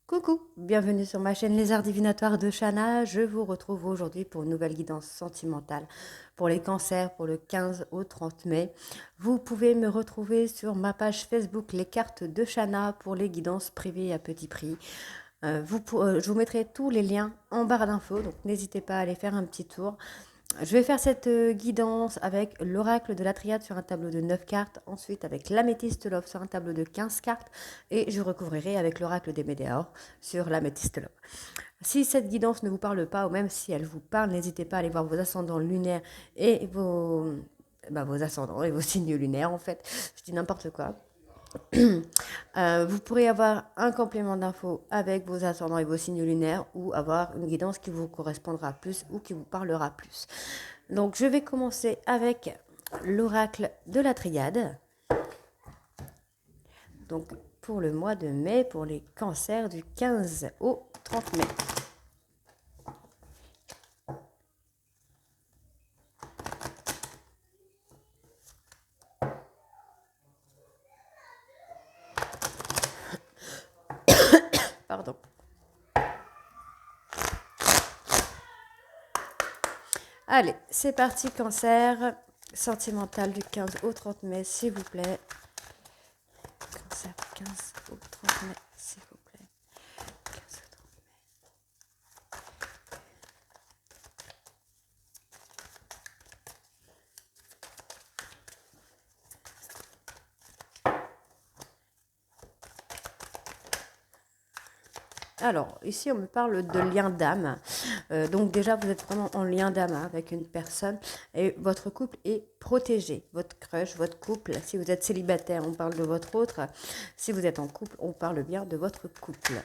Coucou, bienvenue sur ma chaîne Les Arts Divinatoires de Shana. Je vous retrouve aujourd'hui pour une nouvelle guidance sentimentale pour les cancers pour le 15 au 30 mai. Vous pouvez me retrouver sur ma page Facebook Les Cartes de Shana pour les guidances privées à petit prix. Je vous mettrai tous les liens en barre d'infos, donc n'hésitez pas à aller faire un petit tour. Je vais faire cette guidance avec l'oracle de la triade sur un tableau de 9 cartes, ensuite avec l'améthyste love sur un tableau de 15 cartes, et je recouvrirai avec l'oracle des météores sur l'améthyste love. Si cette guidance ne vous parle pas, ou même si elle vous parle, n'hésitez pas à aller voir vos ascendants lunaires et vos ascendants et vos signes lunaires, en fait. Je dis n'importe quoi. Vous pourrez avoir un complément d'infos avec vos ascendants et vos signes lunaires ou avoir une guidance qui vous correspondra plus ou qui vous parlera plus. Donc je vais commencer avec l'oracle de la triade. Donc pour le mois de mai, pour les cancers du 15 au 30 mai. Pardon. Allez, c'est parti, cancer sentimental du 15 au 30 mai, s'il vous plaît. Cancer 15 au 30 mai, s'il vous plaît. 15 au 30 mai. Alors, ici, on me parle de lien d'âme. Donc déjà, vous êtes vraiment en lien d'âme avec une personne et votre couple est protégé. Votre crush, votre couple. Si vous êtes célibataire, on parle de votre autre. Si vous êtes en couple, on parle bien de votre couple.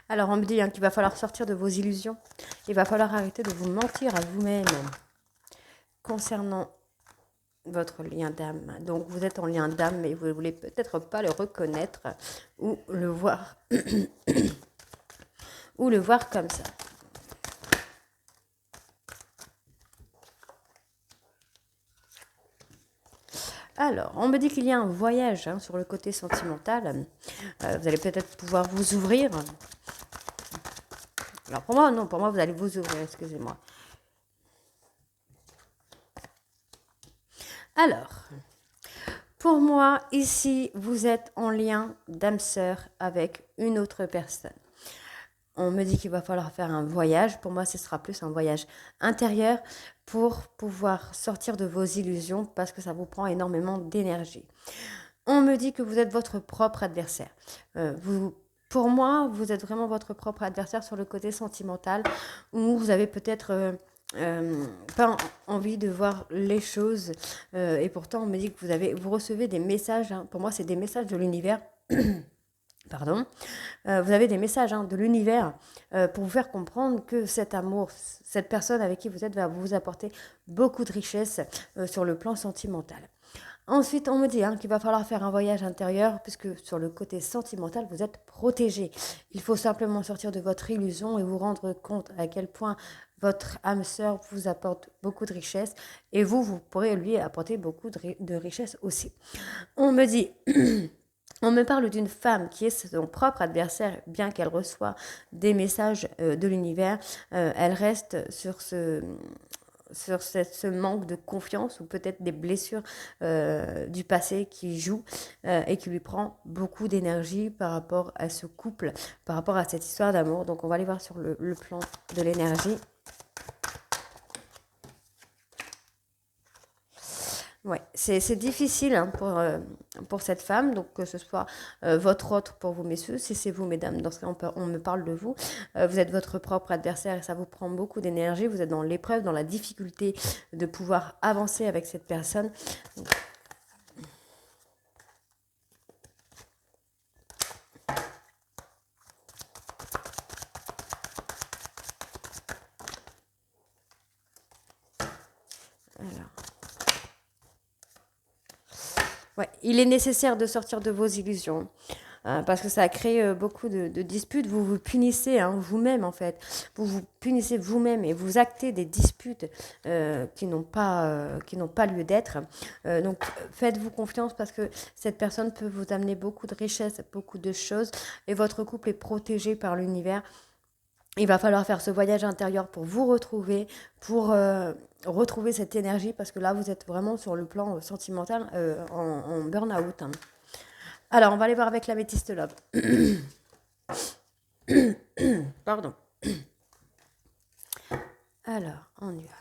Alors, on me dit qu'il va falloir sortir de vos illusions. Il va falloir arrêter de vous mentir à vous-même concernant votre lien d'âme. Donc, vous êtes en lien d'âme, mais vous ne voulez peut-être pas le reconnaître ou le voir, ou le voir comme ça. Alors, on me dit qu'il y a un voyage sur le côté sentimental. Vous allez peut-être pouvoir vous ouvrir. Alors, pour moi, non, pour moi, vous allez vous ouvrir, excusez-moi. Alors, pour moi, ici, vous êtes en lien d'âme sœur avec une autre personne. On me dit qu'il va falloir faire un voyage. Pour moi, ce sera plus un voyage intérieur pour pouvoir sortir de vos illusions parce que ça vous prend énormément d'énergie. On me dit que vous êtes votre propre adversaire. Pour moi, vous êtes vraiment votre propre adversaire sur le côté sentimental où vous avez peut-être pas envie de voir les choses et pourtant on me dit que vous recevez des messages. Pour moi, c'est des messages de l'univers. Pardon, vous avez des messages de l'univers pour vous faire comprendre que cet amour, cette personne avec qui vous êtes va vous apporter beaucoup de richesse sur le plan sentimental. Ensuite, on me dit qu'il va falloir faire un voyage intérieur puisque sur le côté sentimental, vous êtes protégé. Il faut simplement sortir de votre illusion et vous rendre compte à quel point votre âme sœur vous apporte beaucoup de richesse et vous pourrez lui apporter beaucoup de richesse aussi. On me dit... On me parle d'une femme qui est son propre adversaire, bien qu'elle reçoit des messages de l'univers. Elle reste sur ce manque de confiance ou peut-être des blessures du passé qui jouent et qui lui prend beaucoup d'énergie par rapport à ce couple, par rapport à cette histoire d'amour. Donc on va aller voir sur le plan de l'énergie. Ouais, c'est difficile pour cette femme, donc que ce soit votre autre pour vous, messieurs, si c'est vous, mesdames, dans ce cas, on me parle de vous. Vous êtes votre propre adversaire et ça vous prend beaucoup d'énergie. Vous êtes dans l'épreuve, dans la difficulté de pouvoir avancer avec cette personne. Donc, alors. Ouais, il est nécessaire de sortir de vos illusions. parce que ça a créé beaucoup de disputes. Vous vous punissez vous-même, en fait. Vous vous punissez vous-même et vous actez des disputes qui n'ont pas lieu d'être. Donc, faites-vous confiance parce que cette personne peut vous amener beaucoup de richesses, beaucoup de choses, et votre couple est protégé par l'univers. Il va falloir faire ce voyage intérieur pour vous retrouver, pour retrouver cette énergie, parce que là, vous êtes vraiment sur le plan sentimental en burn-out. Alors, on va aller voir avec l'améthyste love. Pardon. Alors, on y va.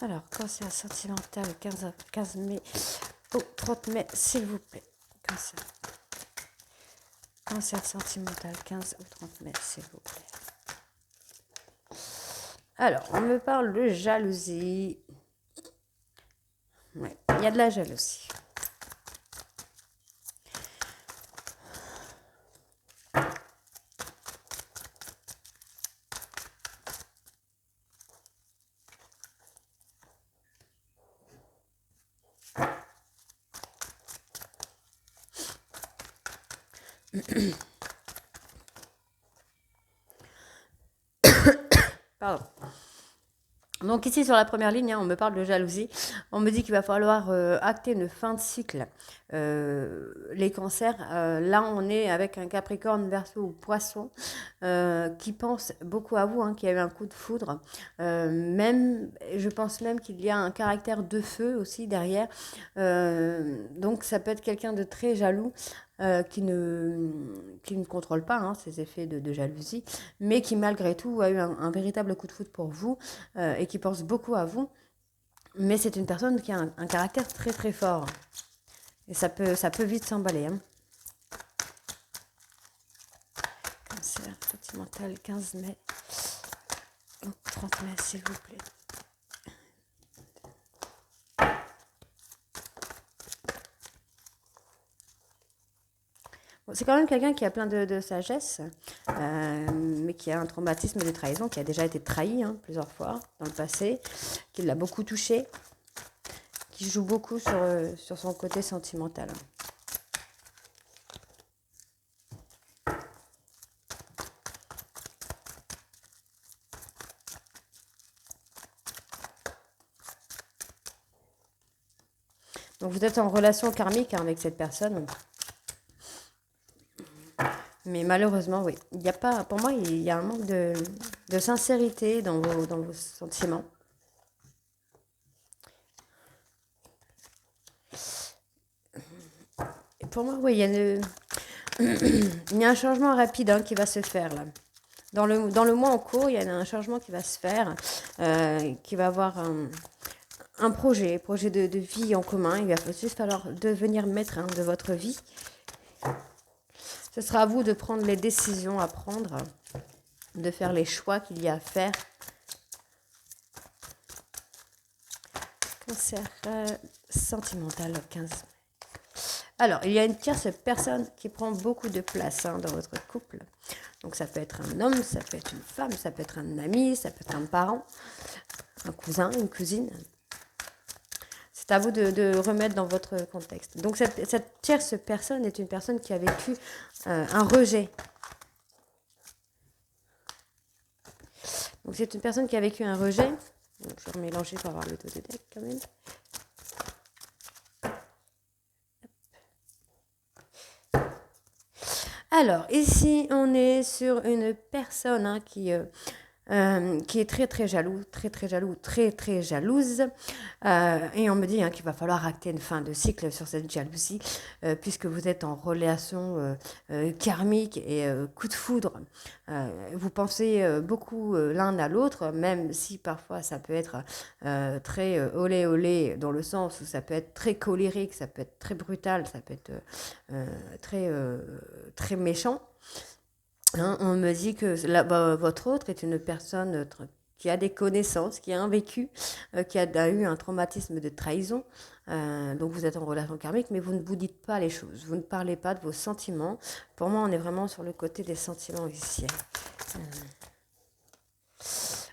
Alors, cancer sentimental, 15 mai au 30 mai, s'il vous plaît. Cancer. Cancer sentimental, 15 au 30 mai, s'il vous plaît. Alors, on me parle de jalousie. Ouais, il y a de la jalousie. Pardon. Donc ici sur la première ligne, on me parle de jalousie. On me dit qu'il va falloir acter une fin de cycle. Les cancers, là on est avec un Capricorne, Verseau ou Poisson qui pense beaucoup à vous, qui a eu un coup de foudre. Je pense même qu'il y a un caractère de feu aussi derrière. Donc ça peut être quelqu'un de très jaloux. Qui ne contrôle pas ces effets de jalousie, mais qui malgré tout a eu un véritable coup de foudre pour vous et qui pense beaucoup à vous. Mais c'est une personne qui a un caractère très très fort. Et ça peut vite s'emballer. Cancer sentimental, 15 mai. 30 mai, s'il vous plaît. Bon, c'est quand même quelqu'un qui a plein de sagesse, mais qui a un traumatisme de trahison, qui a déjà été trahi plusieurs fois dans le passé, qui l'a beaucoup touché, qui joue beaucoup sur son côté sentimental. Donc vous êtes en relation karmique avec cette personne. Mais malheureusement, oui. Il y a pas, pour moi, il y a un manque de sincérité dans vos sentiments. Et pour moi, oui, il y a un changement rapide qui va se faire là. Dans le mois en cours, il y a un changement qui va se faire, qui va avoir un projet de vie en commun. Il va juste falloir devenir maître de votre vie. Ce sera à vous de prendre les décisions à prendre, de faire les choix qu'il y a à faire. Cancer sentimental, 15 mai. Alors, il y a une tierce personne qui prend beaucoup de place dans votre couple. Donc, ça peut être un homme, ça peut être une femme, ça peut être un ami, ça peut être un parent, un cousin, une cousine. C'est à vous de remettre dans votre contexte. Donc, cette tierce personne est une personne qui a vécu un rejet. Donc, c'est une personne qui a vécu un rejet. Donc, je vais mélanger pour avoir le dos de deck quand même. Alors, ici, on est sur une personne qui qui est très très jaloux, très très jaloux, très très jalouse. Et on me dit qu'il va falloir acter une fin de cycle sur cette jalousie, puisque vous êtes en relation karmique et coup de foudre. Vous pensez beaucoup l'un à l'autre, même si parfois ça peut être très olé olé, dans le sens où ça peut être très colérique, ça peut être très brutal, ça peut être très, très méchant. Hein, on me dit que votre autre est une personne qui a des connaissances, qui a un vécu, qui a eu un traumatisme de trahison. Donc vous êtes en relation karmique, mais vous ne vous dites pas les choses. Vous ne parlez pas de vos sentiments. Pour moi, on est vraiment sur le côté des sentiments ici.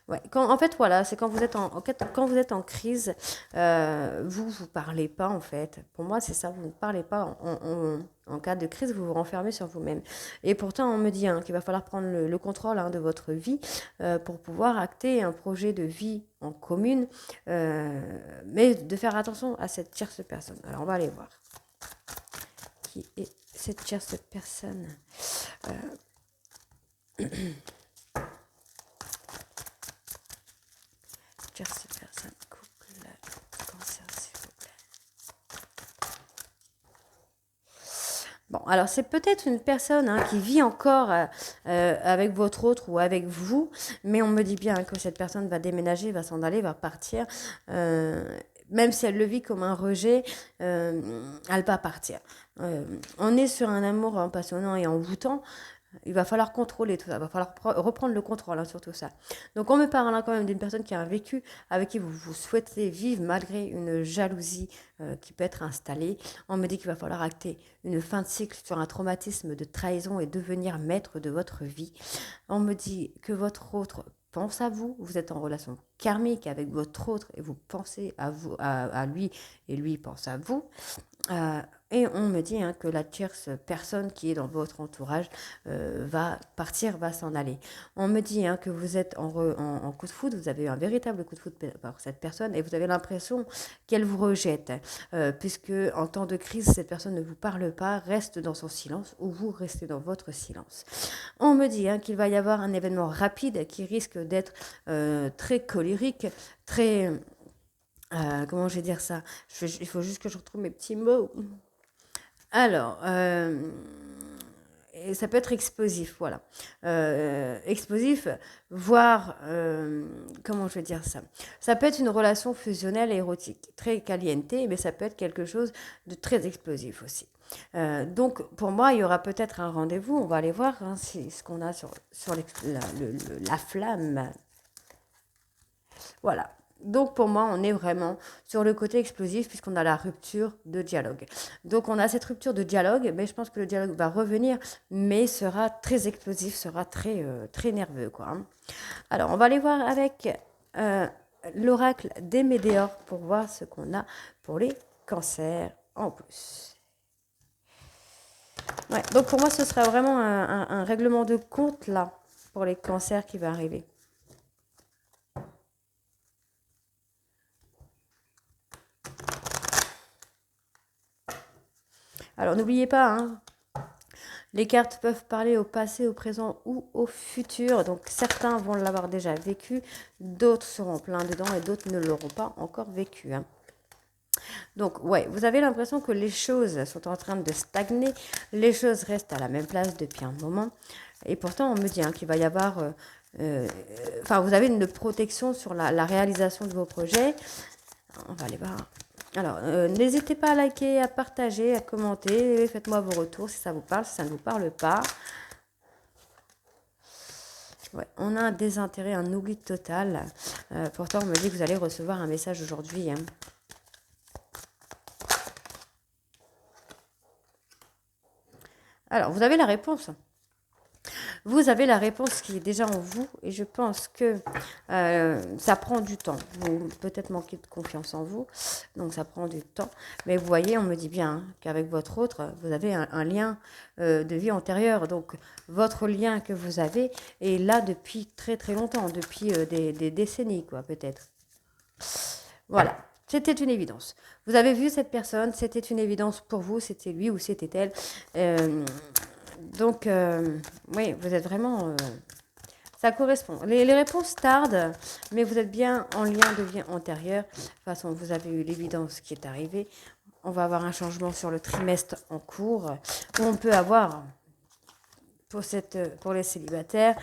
Ouais, en fait, voilà, c'est quand vous êtes en crise, vous parlez pas, en fait. Pour moi, c'est ça, vous ne parlez pas. En cas de crise, vous vous renfermez sur vous-même. Et pourtant, on me dit qu'il va falloir prendre le contrôle de votre vie pour pouvoir acter un projet de vie en commune, mais de faire attention à cette tierce personne. Alors, on va aller voir. Qui est cette tierce personne Tierce personne, couple, cancer, s'il vous plaît. Bon, alors c'est peut-être une personne qui vit encore avec votre autre ou avec vous, mais on me dit bien que cette personne va déménager, va s'en aller, va partir. Même si elle le vit comme un rejet, elle va partir. On est sur un amour passionnant et envoûtant. Il va falloir contrôler tout ça, il va falloir reprendre le contrôle sur tout ça. Donc on me parle quand même d'une personne qui a un vécu, avec qui vous souhaitez vivre malgré une jalousie qui peut être installée. On me dit qu'il va falloir acter une fin de cycle sur un traumatisme de trahison et devenir maître de votre vie. On me dit que votre autre pense à vous, vous êtes en relation karmique avec votre autre et vous pensez à vous, à lui et lui pense à vous. Et on me dit que la tierce personne qui est dans votre entourage va partir, va s'en aller. On me dit que vous êtes en coup de foudre, vous avez eu un véritable coup de foudre par cette personne et vous avez l'impression qu'elle vous rejette, puisque en temps de crise, cette personne ne vous parle pas, reste dans son silence ou vous restez dans votre silence. On me dit qu'il va y avoir un événement rapide qui risque d'être très colérique, très... comment je vais dire ça? Il faut juste que je retrouve mes petits mots. Alors, et ça peut être explosif, voilà. Explosif, voire, comment je vais dire ça? Ça peut être une relation fusionnelle et érotique, très caliente, mais ça peut être quelque chose de très explosif aussi. Donc, pour moi, il y aura peut-être un rendez-vous. On va aller voir ce qu'on a sur la flamme. Voilà. Donc pour moi, on est vraiment sur le côté explosif puisqu'on a la rupture de dialogue. Donc on a cette rupture de dialogue, mais je pense que le dialogue va revenir, mais sera très explosif, sera très, très nerveux, quoi. Alors on va aller voir avec l'oracle des Médéors pour voir ce qu'on a pour les cancers en plus. Ouais, donc pour moi, ce sera vraiment un règlement de compte là pour les cancers qui va arriver. Alors n'oubliez pas, les cartes peuvent parler au passé, au présent ou au futur. Donc certains vont l'avoir déjà vécu, d'autres seront pleins dedans et d'autres ne l'auront pas encore vécu. Donc ouais, vous avez l'impression que les choses sont en train de stagner, les choses restent à la même place depuis un moment. Et pourtant on me dit qu'il va y avoir... vous avez une protection sur la réalisation de vos projets. On va aller voir. Alors, n'hésitez pas à liker, à partager, à commenter. Faites-moi vos retours si ça vous parle, si ça ne vous parle pas. Ouais, on a un désintérêt, un oubli total. Pourtant, on me dit que vous allez recevoir un message aujourd'hui. Alors, vous avez la réponse. Vous avez la réponse qui est déjà en vous et je pense que ça prend du temps. Vous peut-être manquez de confiance en vous, donc ça prend du temps. Mais vous voyez, on me dit bien qu'avec votre autre, vous avez un lien de vie antérieure. Donc votre lien que vous avez est là depuis très très longtemps, depuis des décennies quoi peut-être. Voilà. C'était une évidence. Vous avez vu cette personne, c'était une évidence pour vous, c'était lui ou c'était elle. Donc, oui, vous êtes vraiment Ça correspond. Les réponses tardent, mais vous êtes bien en lien de vie antérieur. De toute façon, vous avez eu l'évidence qui est arrivée. On va avoir un changement sur le trimestre en cours, où on peut avoir, pour les célibataires,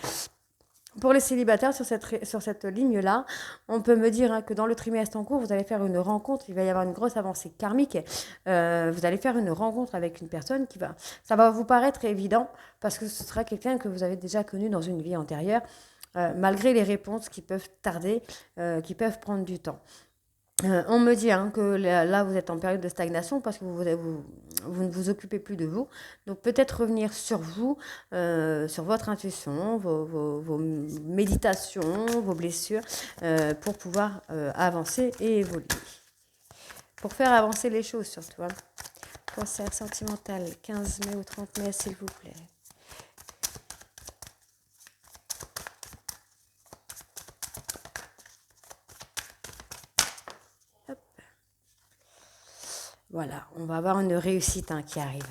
sur cette ligne-là, on peut me dire que dans le trimestre en cours, vous allez faire une rencontre, il va y avoir une grosse avancée karmique. Vous allez faire une rencontre avec une personne ça va vous paraître évident parce que ce sera quelqu'un que vous avez déjà connu dans une vie antérieure, malgré les réponses qui peuvent tarder, qui peuvent prendre du temps. On me dit que là, vous êtes en période de stagnation parce que vous ne vous occupez plus de vous. Donc peut-être revenir sur vous, sur votre intuition, vos méditations, vos blessures, pour pouvoir avancer et évoluer. Pour faire avancer les choses surtout. Cancer sentimental, 15 mai au 30 mai, s'il vous plaît. Voilà, on va avoir une réussite qui arrive.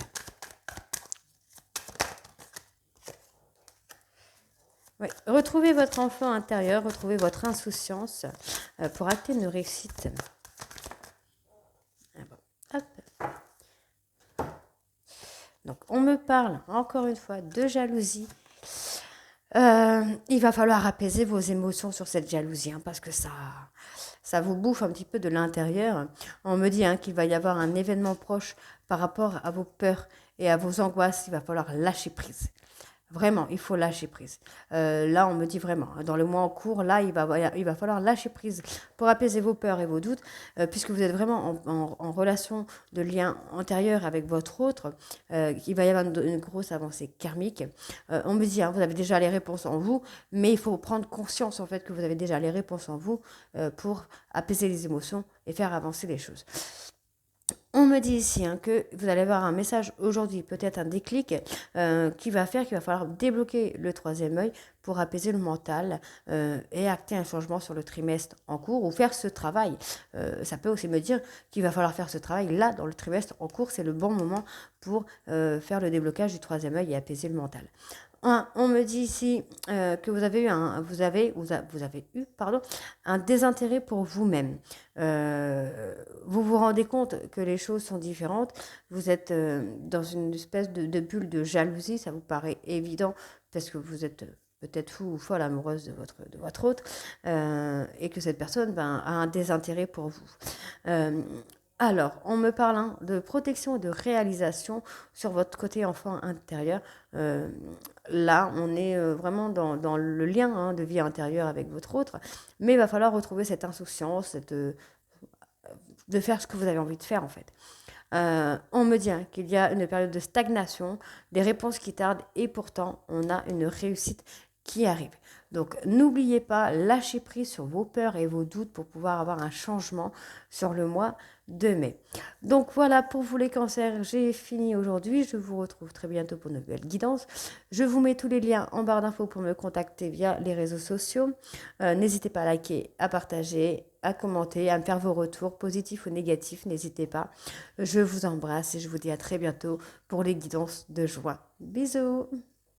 Oui. Retrouvez votre enfant intérieur, retrouvez votre insouciance pour acter une réussite. Hop. Donc, on me parle, encore une fois, de jalousie. Il va falloir apaiser vos émotions sur cette jalousie, parce que ça vous bouffe un petit peu de l'intérieur. On me dit qu'il va y avoir un événement proche par rapport à vos peurs et à vos angoisses. Il va falloir lâcher prise. Vraiment, il faut lâcher prise. Là, on me dit vraiment, dans le mois en cours, là, il va falloir lâcher prise pour apaiser vos peurs et vos doutes, puisque vous êtes vraiment en relation de lien antérieur avec votre autre. Il va y avoir une grosse avancée karmique. On me dit, vous avez déjà les réponses en vous, mais il faut prendre conscience en fait que vous avez déjà les réponses en vous pour apaiser les émotions et faire avancer les choses. On me dit ici que vous allez avoir un message aujourd'hui, peut-être un déclic, qui va faire qu'il va falloir débloquer le troisième œil pour apaiser le mental et acter un changement sur le trimestre en cours ou faire ce travail. Ça peut aussi me dire qu'il va falloir faire ce travail là, dans le trimestre en cours, c'est le bon moment pour faire le déblocage du troisième œil et apaiser le mental. On me dit ici que vous avez eu un désintérêt pour vous-même. Vous vous rendez compte que les choses sont différentes. Vous êtes dans une espèce de bulle de jalousie. Ça vous paraît évident parce que vous êtes peut-être fou ou folle amoureuse de votre autre et que cette personne a un désintérêt pour vous. Alors, on me parle de protection et de réalisation sur votre côté enfant intérieur. Là, on est vraiment dans le lien de vie intérieure avec votre autre, mais il va falloir retrouver cette insouciance, de faire ce que vous avez envie de faire en fait. On me dit qu'il y a une période de stagnation, des réponses qui tardent et pourtant on a une réussite qui arrive. Donc n'oubliez pas, lâchez prise sur vos peurs et vos doutes pour pouvoir avoir un changement sur le mois de mai. Donc voilà pour vous les cancers, j'ai fini aujourd'hui. Je vous retrouve très bientôt pour une nouvelle guidance. Je vous mets tous les liens en barre d'infos pour me contacter via les réseaux sociaux. N'hésitez pas à liker, à partager, à commenter, à me faire vos retours, positifs ou négatifs. N'hésitez pas. Je vous embrasse et je vous dis à très bientôt pour les guidances de juin. Bisous!